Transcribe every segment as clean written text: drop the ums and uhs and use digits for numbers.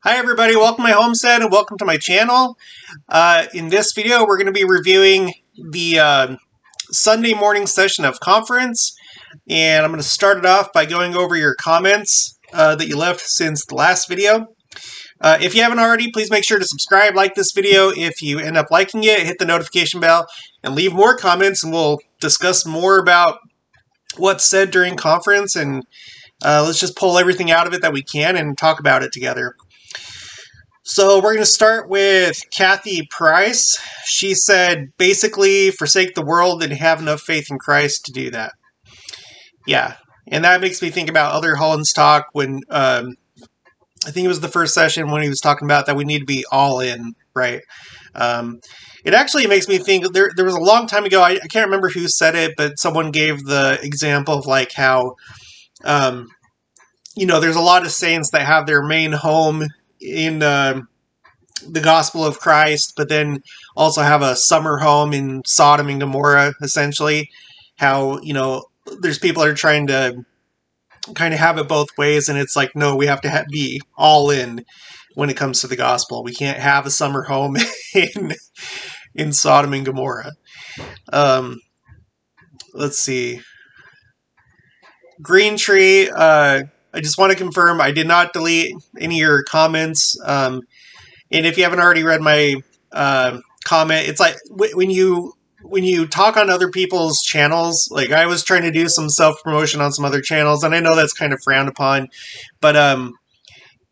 Hi everybody, welcome to my homestead and welcome to my channel. In this video we're going to be reviewing the Sunday morning session of conference, and I'm going to start it off by going over your comments that you left since the last video. If you haven't already, please make sure to subscribe, like this video. If you end up liking it, hit the notification bell and leave more comments, and we'll discuss more about what's said during conference, and let's just pull everything out of it that we can and talk about it together. So we're going to start with Kathy Price. She said, basically, forsake the world and have enough faith in Christ to do that. Yeah, and that makes me think about Elder Holland's talk when, I think it was the first session when he was talking about that we need to be all in, right? It actually makes me think, there was a long time ago, I can't remember who said it, but someone gave the example of like how, there's a lot of saints that have their main home in the gospel of Christ, but then also have a summer home in Sodom and Gomorrah, essentially. How, there's people that are trying to kind of have it both ways, and it's like, no, we have to be all in when it comes to the gospel. We can't have a summer home in Sodom and Gomorrah. Let's see. Green Tree, I just want to confirm I did not delete any of your comments. And if you haven't already read my comment, it's like when you talk on other people's channels, like I was trying to do some self-promotion on some other channels, and I know that's kind of frowned upon, but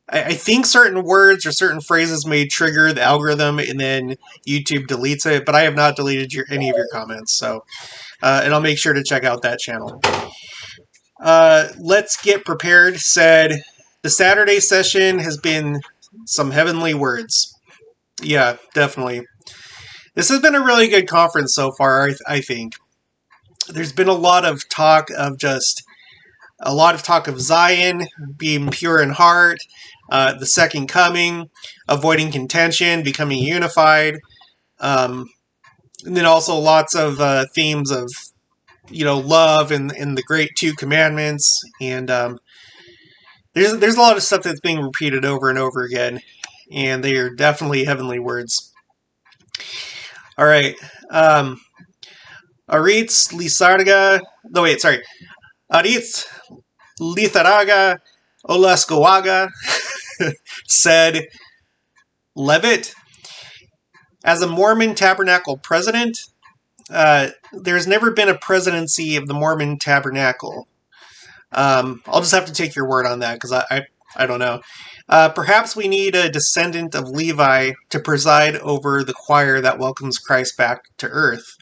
I think certain words or certain phrases may trigger the algorithm, and then YouTube deletes it, but I have not deleted any of your comments, so and I'll make sure to check out that channel. Let's Get Prepared said, the Saturday session has been some heavenly words. Yeah, definitely. This has been a really good conference so far, I think. There's been a lot of talk of Zion being pure in heart, the second coming, avoiding contention, becoming unified, and then also lots of themes of love and the great two commandments, and there's a lot of stuff that's being repeated over and over again, and they are definitely heavenly words. All right, Aritz Litharaga Olascoaga said, Levite, as a Mormon Tabernacle president, there's never been a presidency of the Mormon Tabernacle. I'll just have to take your word on that, because I don't know. Perhaps we need a descendant of Levi to preside over the choir that welcomes Christ back to earth.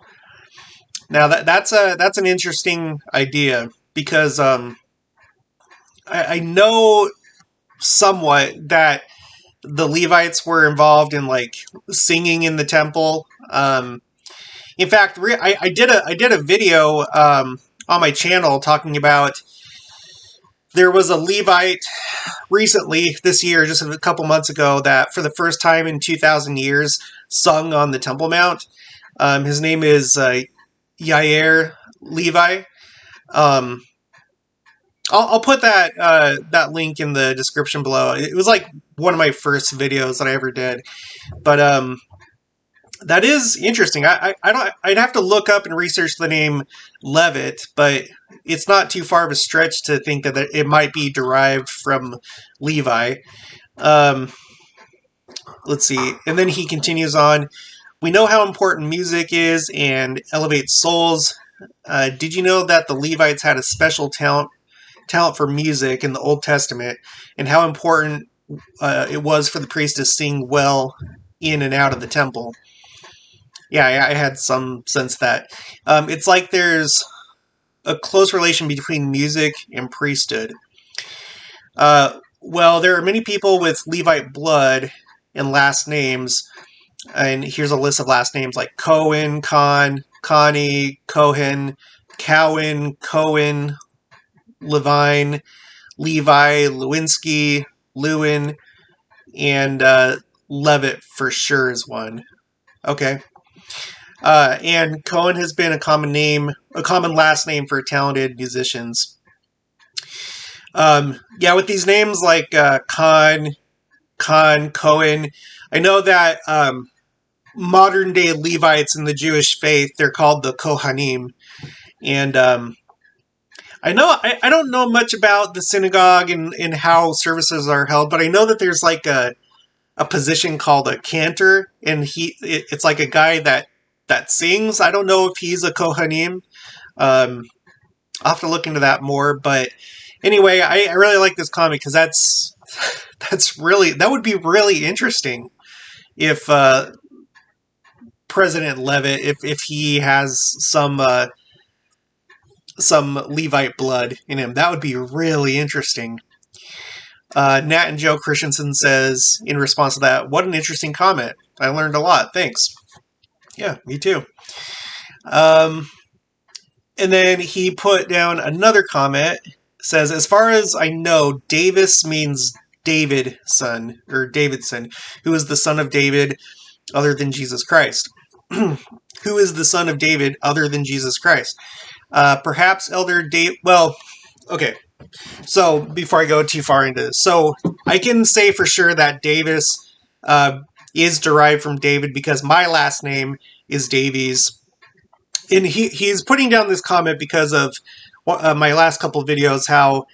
Now that's an interesting idea, because I know somewhat that the Levites were involved in like singing in the temple. In fact, I did a video on my channel talking about, there was a Levite recently this year, just a couple months ago, that for the first time in 2,000 years sung on the Temple Mount. His name is Yair Levi. I'll put that link in the description below. It was like one of my first videos that I ever did, but that is interesting. I'd have to look up and research the name Levite, but it's not too far of a stretch to think that it might be derived from Levi. Let's see. And then he continues on. We know how important music is and elevates souls. Did you know that the Levites had a special talent for music in the Old Testament, and how important it was for the priest to sing well in and out of the temple? Yeah, I had some sense that it's like there's a close relation between music and priesthood. Well, there are many people with Levite blood and last names, and here's a list of last names like Cohen, Khan, Connie, Cohen, Cowan, Cohen, Levine, Levi, Lewinsky, Lewin, and Levitt for sure is one. Okay. And Cohen has been a common last name for talented musicians. Yeah, with these names like Khan, Cohen. I know that modern day Levites in the Jewish faith, they're called the Kohanim. And I don't know much about the synagogue and how services are held, but I know that there's like a position called a cantor, and it's like a guy that sings. I don't know if he's a Kohanim. I'll have to look into that more, but anyway, I really like this comic because that would be really interesting if President Levitt, if he has some Levite blood in him. That would be really interesting. Nat and Joe Christensen says, in response to that, what an interesting comment. I learned a lot. Thanks. Yeah, me too. And then he put down another comment. Says, as far as I know, Davis means David son, or Davidson, who is the son of David other than Jesus Christ. Who is the son of David other than Jesus Christ? Perhaps Elder Dave. Well, okay. So before I go too far into this, so I can say for sure that Davis is derived from David because my last name is Davies, and he's putting down this comment because of my last couple of videos, how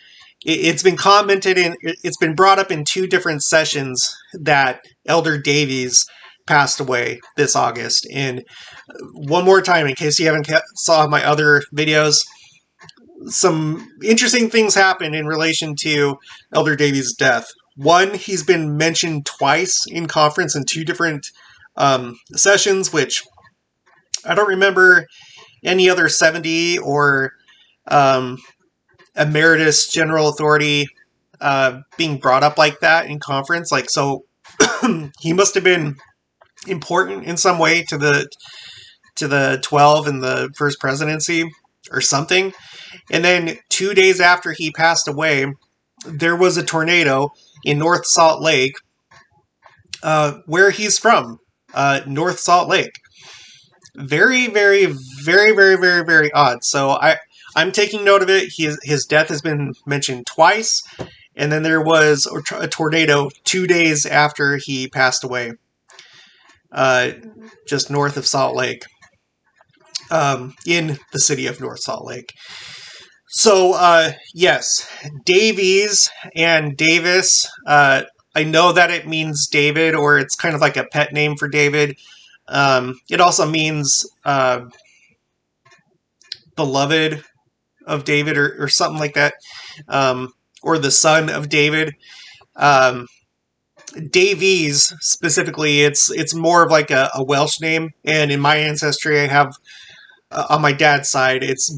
it's been commented in, it's been brought up in 2 different sessions that Elder Davies passed away this August. And one more time, in case you haven't saw my other videos, some interesting things happened in relation to Elder Davies' death. One, he's been mentioned twice in conference in 2 different sessions, which I don't remember any other 70 or emeritus general authority being brought up like that in conference. Like, so he must have been important in some way to the 12 and the first presidency or something. And then 2 days after he passed away, there was a tornado in North Salt Lake, where he's from, North Salt Lake. Very, very, very, very, very, very odd. So I'm taking note of it. His death has been mentioned twice, and then there was a tornado 2 days after he passed away, just north of Salt Lake, in the city of North Salt Lake. So, yes, Davies and Davis, I know that it means David, or it's kind of like a pet name for David. It also means beloved of David, or something like that, or the son of David. Davies, specifically, it's more of like a Welsh name, and in my ancestry, I have, on my dad's side, it's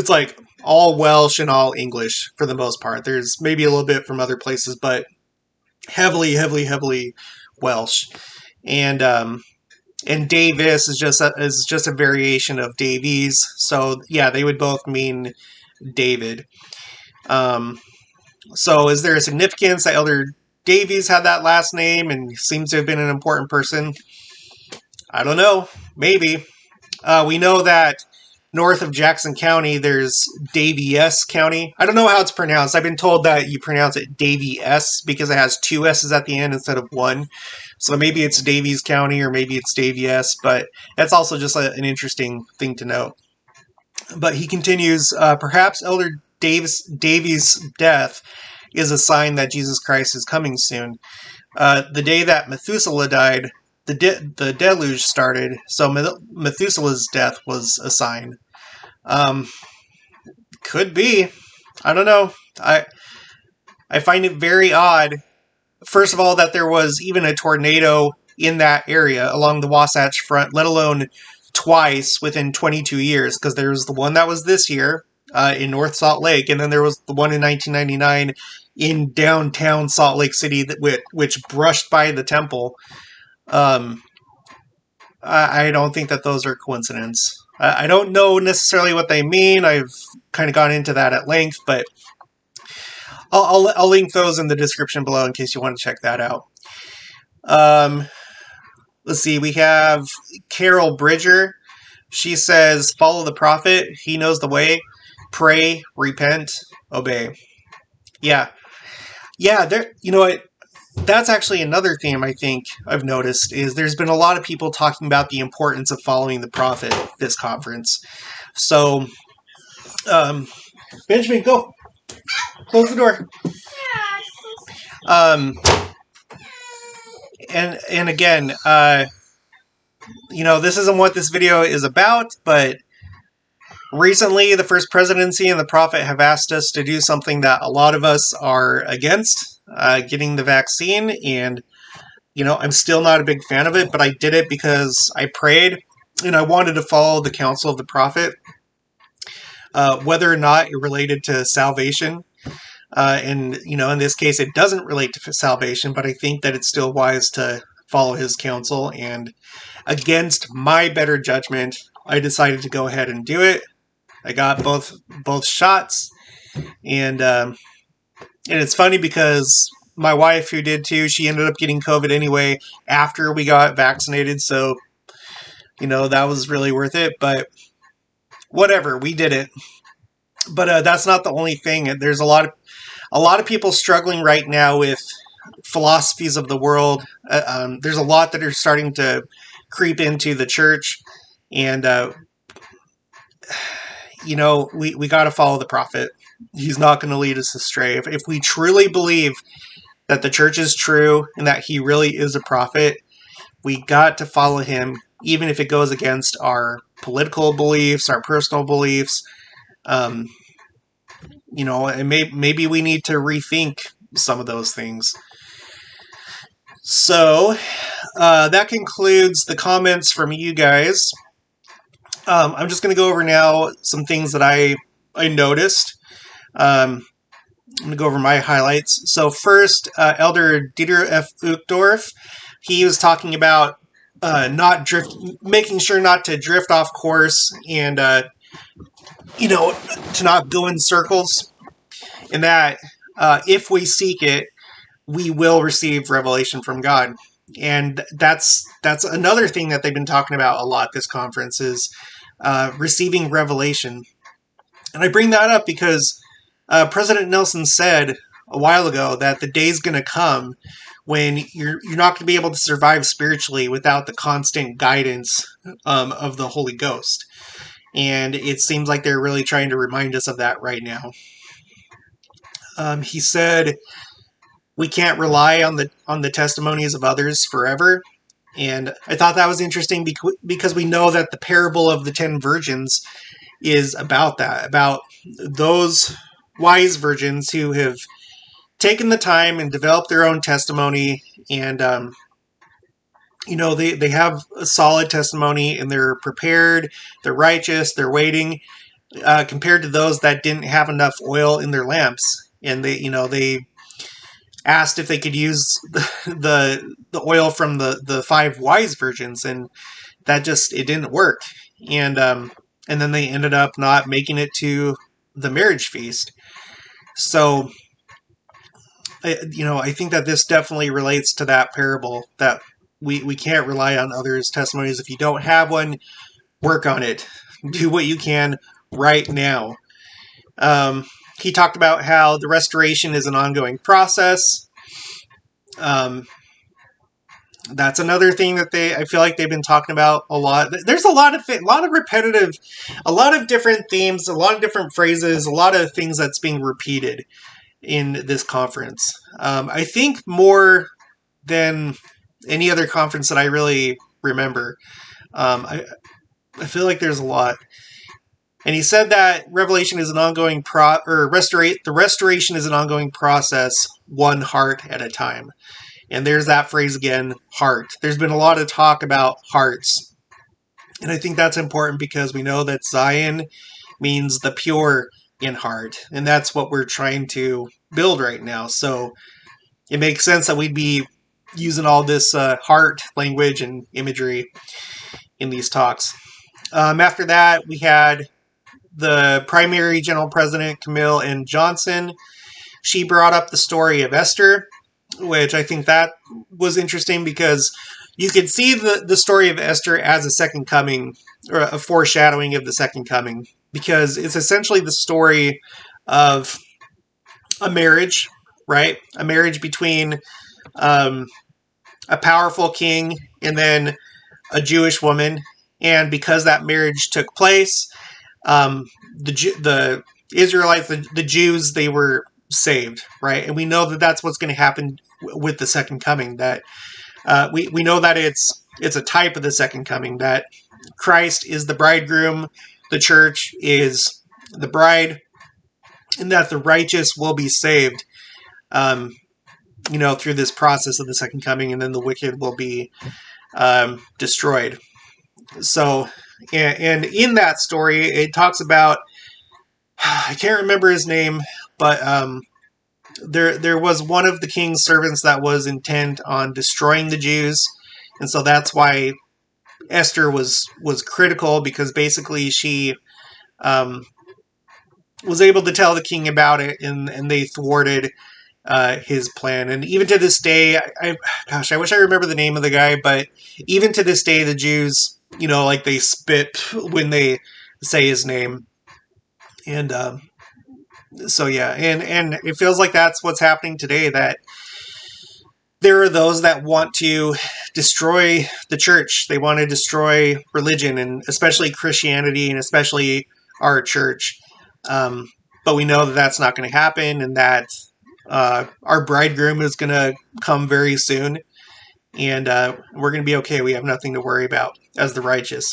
like all Welsh and all English for the most part. There's maybe a little bit from other places, but heavily, heavily, heavily Welsh. And Davis is just a variation of Davies. So yeah, they would both mean David. So is there a significance that Elder Davies had that last name and seems to have been an important person? I don't know. Maybe. We know that north of Jackson County, there's Davies County. I don't know how it's pronounced. I've been told that you pronounce it Davies because it has 2 S's at the end instead of 1. So maybe it's Davies County or maybe it's Davies, but that's also just an interesting thing to note. But he continues, perhaps Elder Davies' death is a sign that Jesus Christ is coming soon. The day that Methuselah died, the deluge started, so Methuselah's death was a sign. Could be. I don't know. I find it very odd, first of all, that there was even a tornado in that area along the Wasatch Front, let alone twice within 22 years, because there was the one that was this year in North Salt Lake, and then there was the one in 1999 in downtown Salt Lake City which brushed by the temple. I don't think that those are coincidence. I don't know necessarily what they mean. I've kind of gone into that at length, but I'll link those in the description below in case you want to check that out. Let's see. We have Carol Bridger. She says, follow the prophet. He knows the way. Pray, repent, obey. Yeah. Yeah, there. You know what? that's actually another theme I think I've noticed is there's been a lot of people talking about the importance of following the prophet this conference. So, Benjamin, go close the door. Um, and again, this isn't what this video is about, but recently the First Presidency and the Prophet have asked us to do something that a lot of us are against, getting the vaccine, and I'm still not a big fan of it, but I did it because I prayed and I wanted to follow the counsel of the Prophet, whether or not it related to salvation. And in this case, it doesn't relate to salvation, but I think that it's still wise to follow his counsel. And against my better judgment, I decided to go ahead and do it. I got both shots, and it's funny because my wife, who did too, she ended up getting COVID anyway after we got vaccinated. So, that was really worth it. But whatever, we did it. But that's not the only thing. There's a lot of people struggling right now with philosophies of the world. There's a lot that are starting to creep into the church, and we got to follow the prophet. He's not going to lead us astray. If we truly believe that the church is true and that he really is a prophet, we got to follow him, even if it goes against our political beliefs, our personal beliefs. And maybe we need to rethink some of those things. So, that concludes the comments from you guys. I'm just going to go over now some things that I noticed. I'm going to go over my highlights. So first, Elder Dieter F. Uchtdorf, he was talking about making sure not to drift off course and, to not go in circles. And that if we seek it, we will receive revelation from God. And that's another thing that they've been talking about a lot this conference is receiving revelation. And I bring that up because President Nelson said a while ago that the day's going to come when you're not going to be able to survive spiritually without the constant guidance of the Holy Ghost. And it seems like they're really trying to remind us of that right now. He said we can't rely on the testimonies of others forever. And I thought that was interesting because we know that the parable of the 10 virgins is about that, about those wise virgins who have taken the time and developed their own testimony, and they have a solid testimony, and they're prepared, they're righteous, they're waiting, compared to those that didn't have enough oil in their lamps, and they asked if they could use the oil from the 5 wise virgins, and that it didn't work, and then they ended up not making it to the marriage feast. So, I think that this definitely relates to that parable, that we can't rely on others' testimonies. If you don't have one, work on it. Do what you can right now. He talked about how the restoration is an ongoing process. That's another thing that I feel like they've been talking about a lot. There's a lot of repetitive, a lot of different themes, a lot of different phrases, a lot of things that's being repeated in this conference. I think more than any other conference that I really remember. I feel like there's a lot. And he said that revelation is an ongoing the restoration is an ongoing process, one heart at a time. And there's that phrase again, heart. There's been a lot of talk about hearts. And I think that's important because we know that Zion means the pure in heart. And that's what we're trying to build right now. So it makes sense that we'd be using all this heart language and imagery in these talks. After that, we had the primary general president, Camille N. Johnson. She brought up the story of Esther, which I think that was interesting because you could see the story of Esther as a second coming, or a foreshadowing of the second coming, because it's essentially the story of a marriage, right? A marriage between a powerful king and then a Jewish woman. And because that marriage took place, the Israelites, the Jews, they were saved, right? And we know that that's what's going to happen with the second coming. That we know that it's a type of the second coming. That Christ is the bridegroom, the church is the bride, and that the righteous will be saved. Through this process of the second coming, and then the wicked will be destroyed. So, and in that story, it talks about, I can't remember his name, but there was one of the king's servants that was intent on destroying the Jews, and so that's why Esther was critical, because basically she was able to tell the king about it, and they thwarted his plan. And even to this day, I wish I remember the name of the guy, but even to this day, the Jews, they spit when they say his name. And so yeah, and it feels like that's what's happening today, that there are those that want to destroy the church. They want to destroy religion, and especially Christianity, and especially our church. But we know that that's not going to happen, and that our bridegroom is going to come very soon, and we're going to be okay. We have nothing to worry about as the righteous.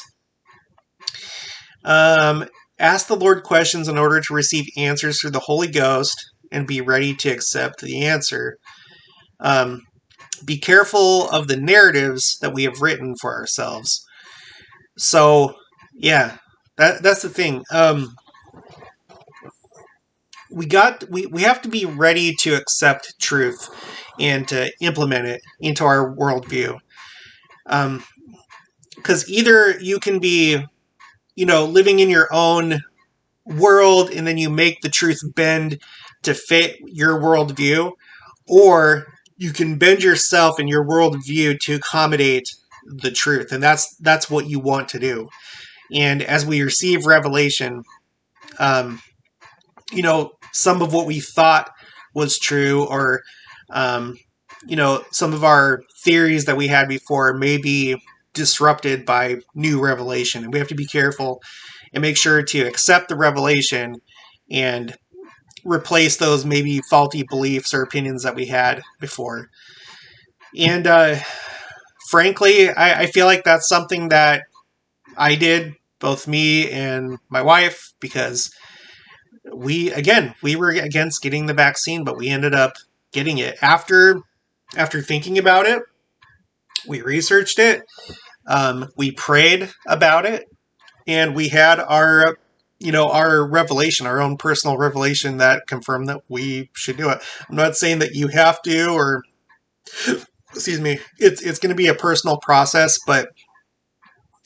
Ask the Lord questions in order to receive answers through the Holy Ghost, and be ready to accept the answer. Be careful of the narratives that we have written for ourselves. So, yeah, that's the thing. We have to be ready to accept truth and to implement it into our worldview. Because either you can be, living in your own world, and then you make the truth bend to fit your worldview, or you can bend yourself and your worldview to accommodate the truth, and that's what you want to do. And as we receive revelation, some of what we thought was true, or some of our theories that we had before may be disrupted by new revelation, and we have to be careful and make sure to accept the revelation and replace those maybe faulty beliefs or opinions that we had before. And frankly, I feel like that's something that I did, both me and my wife, because we were against getting the vaccine, but we ended up getting it. After thinking about it, we researched it, we prayed about it, and we had our revelation, our own personal revelation that confirmed that we should do it. I'm not saying that you have to, or excuse me, it's going to be a personal process, but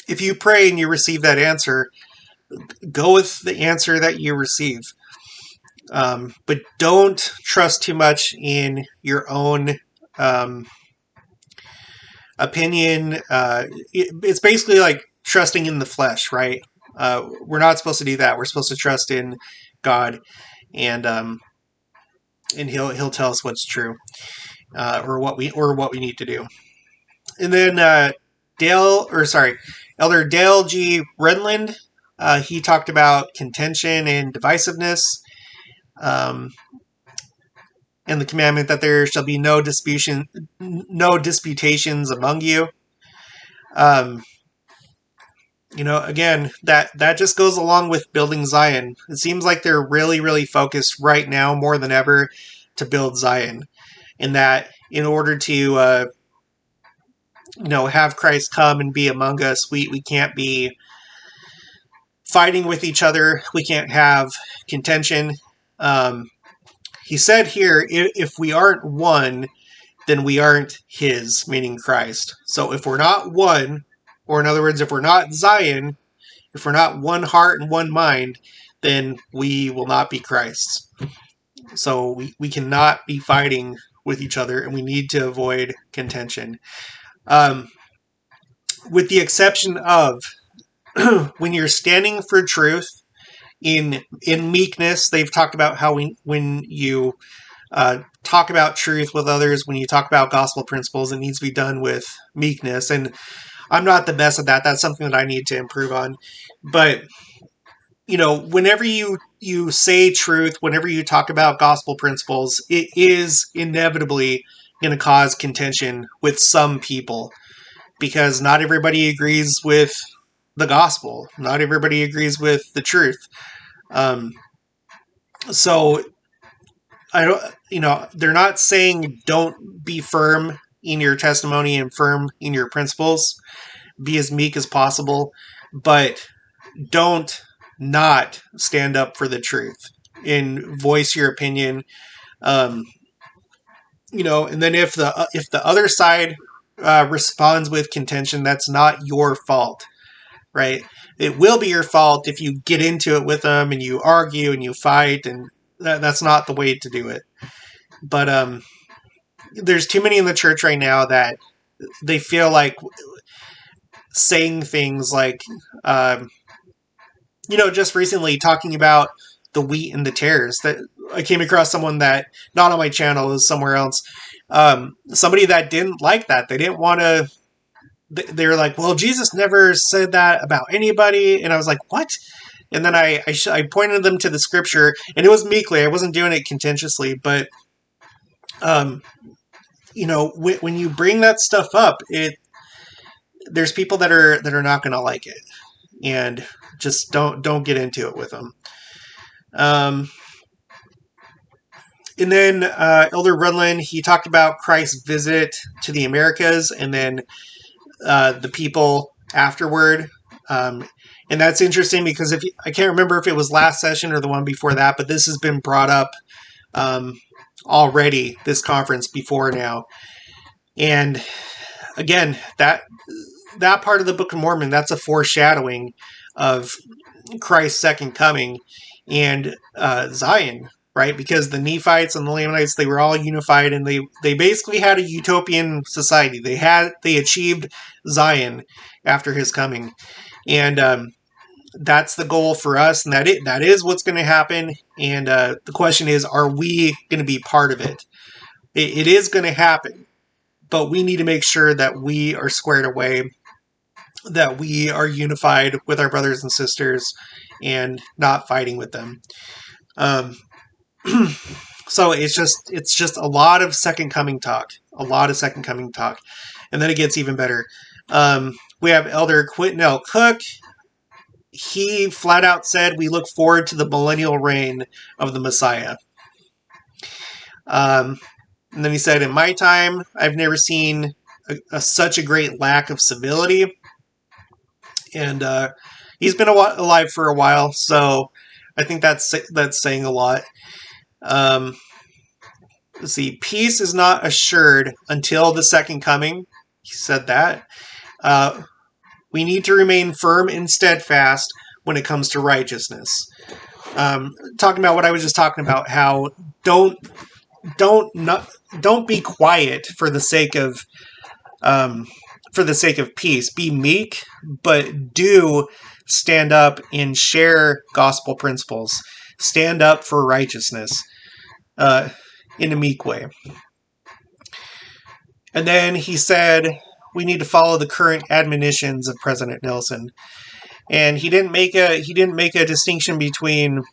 if you pray and you receive that answer, go with the answer that you receive. But don't trust too much in your own opinion. It's basically like trusting in the flesh, right? We're not supposed to do that. We're supposed to trust in God, and He'll tell us what's true, or what we need to do. And then Elder Dale G. Redland, he talked about contention and divisiveness, and the commandment that there shall be no disputations among you. Again, that just goes along with building Zion. It seems like they're really, really focused right now more than ever to build Zion, and that in order to have Christ come and be among us, we can't be fighting with each other. We can't have contention. He said here, if we aren't one, then we aren't his, meaning Christ. So if we're not one, or in other words, if we're not Zion, if we're not one heart and one mind, then we will not be Christ's. So we cannot be fighting with each other, and we need to avoid contention. With the exception of when you're standing for truth in meekness. They've talked about how when you talk about truth with others, when you talk about gospel principles, it needs to be done with meekness. And I'm not the best at that. That's something that I need to improve on. But, whenever you say truth, whenever you talk about gospel principles, it is inevitably going to cause contention with some people, because not everybody agrees with the gospel. Not everybody agrees with the truth. So I don't, they're not saying don't be firm in your testimony and firm in your principles. Be as meek as possible, but don't not stand up for the truth and voice your opinion. And then if the other side responds with contention, that's not your fault, right? It will be your fault if you get into it with them and you argue and you fight, and that's not the way to do it. But there's too many in the church right now that they feel like saying things like, just recently talking about the wheat and the tares. That I came across someone that, not on my channel, is somewhere else. Somebody that didn't like that. They didn't want to. They were like, "Well, Jesus never said that about anybody," and I was like, "What?" And then I pointed them to the scripture, and it was meekly. I wasn't doing it contentiously, but when you bring that stuff up, there's people that are not going to like it, and just don't get into it with them. And then Elder Rudlin, he talked about Christ's visit to the Americas, and then the people afterward. And that's interesting because I can't remember if it was last session or the one before that, but this has been brought up already, this conference before now. And again, that part of the Book of Mormon, that's a foreshadowing of Christ's second coming and Zion, right? Because the Nephites and the Lamanites, they were all unified, and they basically had a utopian society. They achieved Zion after his coming, and that's the goal for us, and that is what's going to happen. And the question is, are we going to be part of it? It is going to happen, but we need to make sure that we are squared away, that we are unified with our brothers and sisters and not fighting with them. So it's just a lot of second coming talk, and then it gets even better. We have Elder Quinton Cook. He flat out said, we look forward to the millennial reign of the Messiah. And then he said, in my time, I've never seen such a great lack of civility. And he's been alive for a while, so I think that's saying a lot. Let's see. Peace is not assured until the second coming. He said that. We need to remain firm and steadfast when it comes to righteousness. Talking about what I was just talking about, how don't be quiet for the sake of peace. Be meek, but do stand up and share gospel principles. Stand up for righteousness in a meek way. And then he said, we need to follow the current admonitions of President Nelson. And he didn't make a distinction between,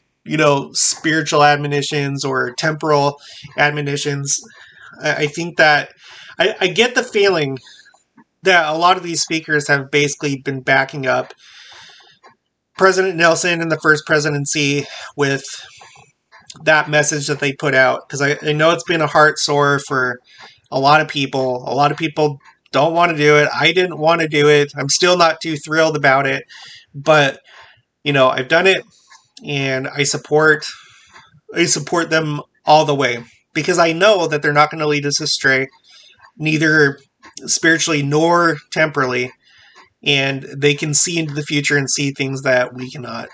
spiritual admonitions or temporal admonitions. I think that I get the feeling that a lot of these speakers have basically been backing up President Nelson and the first presidency with that message that they put out. Because I know it's been a heart sore for a lot of people. A lot of people don't want to do it. I didn't want to do it. I'm still not too thrilled about it. But, I've done it, and I support them all the way. Because I know that they're not going to lead us astray, neither spiritually nor temporally. And they can see into the future and see things that we cannot.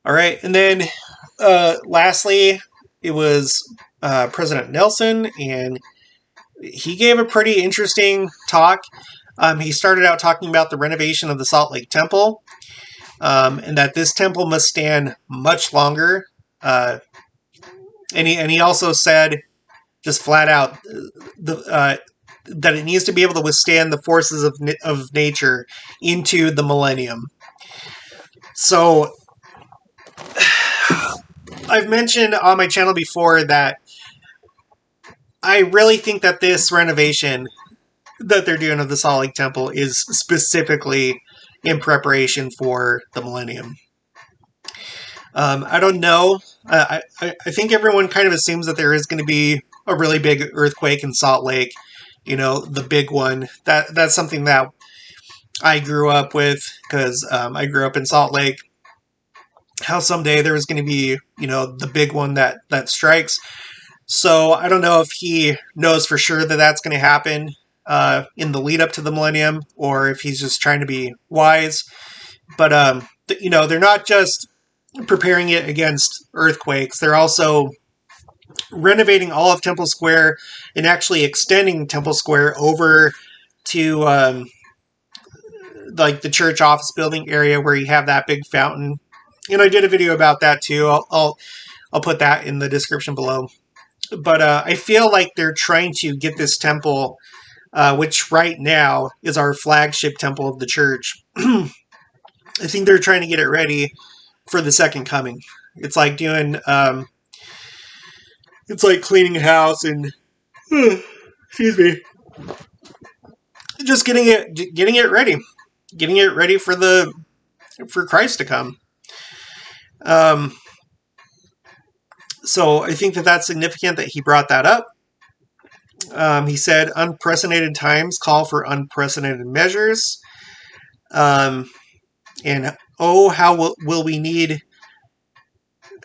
All right, and then lastly, it was President Nelson, and he gave a pretty interesting talk. He started out talking about the renovation of the Salt Lake Temple, and that this temple must stand much longer. he also said, just flat out, that it needs to be able to withstand the forces of nature into the millennium. So I've mentioned on my channel before that I really think that this renovation that they're doing of the Salt Lake Temple is specifically in preparation for the millennium. I don't know. I think everyone kind of assumes that there is going to be a really big earthquake in Salt Lake. The big one. That's something that I grew up with, because I grew up in Salt Lake. How someday there was going to be, the big one that strikes. So I don't know if he knows for sure that that's going to happen in the lead up to the millennium, or if he's just trying to be wise. But they're not just preparing it against earthquakes. They're also renovating all of Temple Square and actually extending Temple Square over to like the church office building area where you have that big fountain. And I did a video about that too. I'll put that in the description below. But I feel like they're trying to get this temple, which right now is our flagship temple of the church. I think they're trying to get it ready for the second coming. It's like doing, it's like cleaning a house and, excuse me, just getting it ready for Christ to come. So I think that that's significant that he brought that up. He said unprecedented times call for unprecedented measures. And how will we need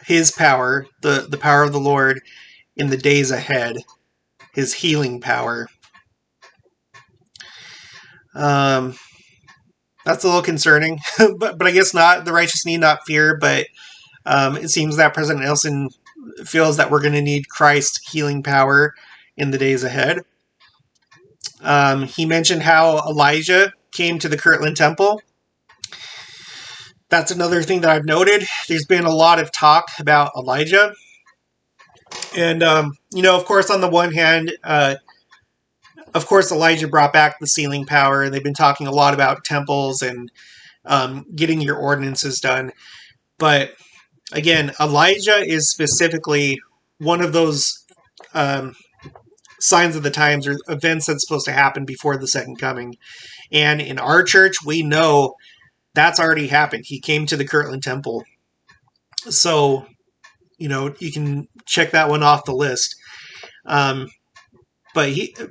his power, the power of the Lord, in the days ahead, his healing power. That's a little concerning, but I guess not. The righteous need not fear, but it seems that President Nelson feels that we're going to need Christ's healing power in the days ahead. He mentioned how Elijah came to the Kirtland Temple. That's another thing that I've noted. There's been a lot of talk about Elijah. And, of course, on the one hand, of course, Elijah brought back the sealing power. And they've been talking a lot about temples and getting your ordinances done. But again, Elijah is specifically one of those signs of the times or events that's supposed to happen before the second coming. And in our church, we know that's already happened. He came to the Kirtland Temple. So, you can check that one off the list. But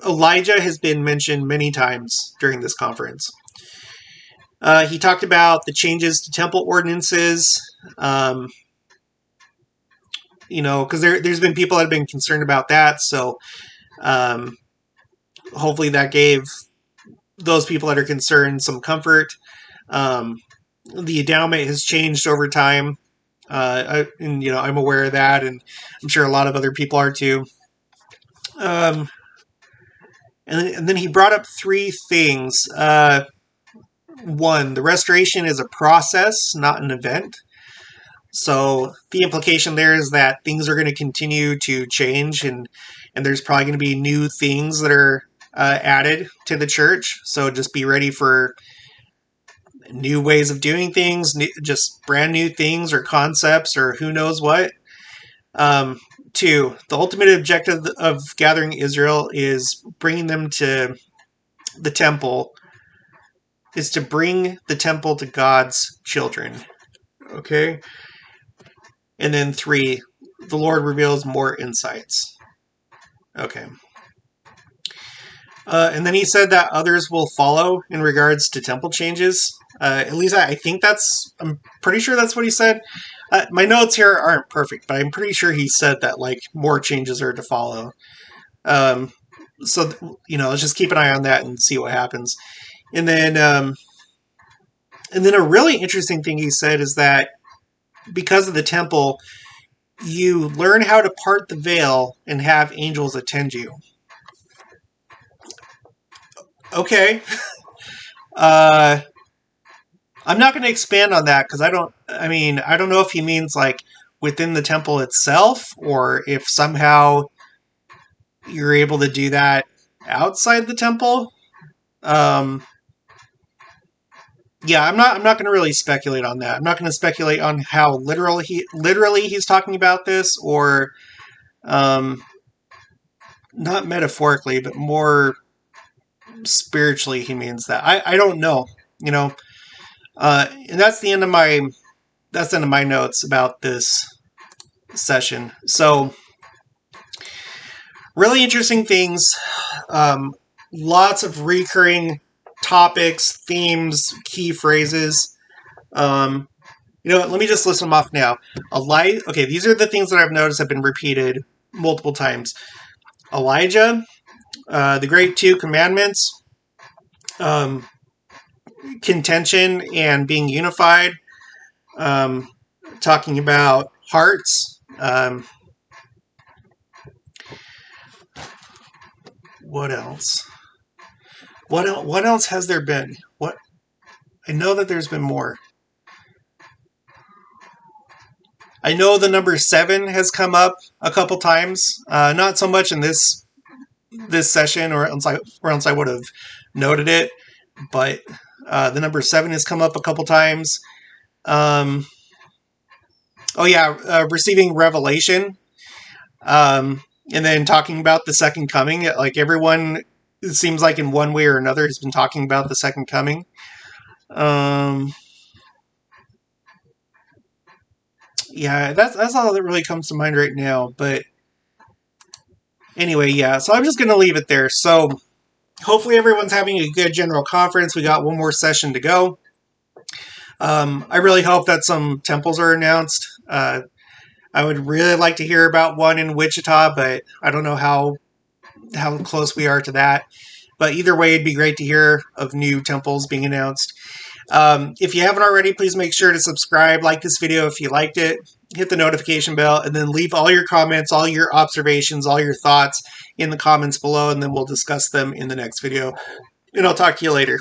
Elijah has been mentioned many times during this conference. He talked about the changes to temple ordinances. Because there's been people that have been concerned about that. So hopefully that gave those people that are concerned some comfort. The endowment has changed over time. I'm aware of that, and I'm sure a lot of other people are too. And then he brought up three things. One, the restoration is a process, not an event. So the implication there is that things are going to continue to change, and there's probably going to be new things that are added to the church. So just be ready for new ways of doing things, just brand new things or concepts or who knows what. Two, the ultimate objective of gathering Israel is bringing them to the temple, is to bring the temple to God's children. Okay? And then three, the Lord reveals more insights. Okay. And then he said that others will follow in regards to temple changes. At least I'm pretty sure that's what he said. My notes here aren't perfect, but I'm pretty sure he said that more changes are to follow. So let's just keep an eye on that and see what happens. And then a really interesting thing he said is that because of the temple, you learn how to part the veil and have angels attend you. Okay. I'm not going to expand on that because I don't know if he means within the temple itself, or if somehow you're able to do that outside the temple. Yeah, I'm not going to really speculate on that. I'm not going to speculate on how literally he's talking about this, or not metaphorically, but more spiritually he means that. I don't know, you know. And that's the end of my notes about this session. So really interesting things. Lots of recurring topics, themes, key phrases. You know what, let me just list them off now. Okay, these are the things that I've noticed have been repeated multiple times. Elijah, the Great Two Commandments, contention and being unified, talking about hearts. What else? What else has there been? What? I know that there's been more. I know the number 7 has come up a couple times. Not so much in this session, or else I would have noted it. But the number 7 has come up a couple times. Receiving revelation. And then talking about the second coming. Like everyone, it seems like in one way or another, has been talking about the second coming. Yeah, that's all that really comes to mind right now. But anyway, yeah, so I'm just going to leave it there. So hopefully everyone's having a good general conference. We got one more session to go. I really hope that some temples are announced. I would really like to hear about one in Wichita, but I don't know how close we are to that. But either way, it'd be great to hear of new temples being announced. If you haven't already, please make sure to subscribe, like this video if you liked it, hit the notification bell, and then leave all your comments, all your observations, all your thoughts in the comments below, and then we'll discuss them in the next video. And I'll talk to you later.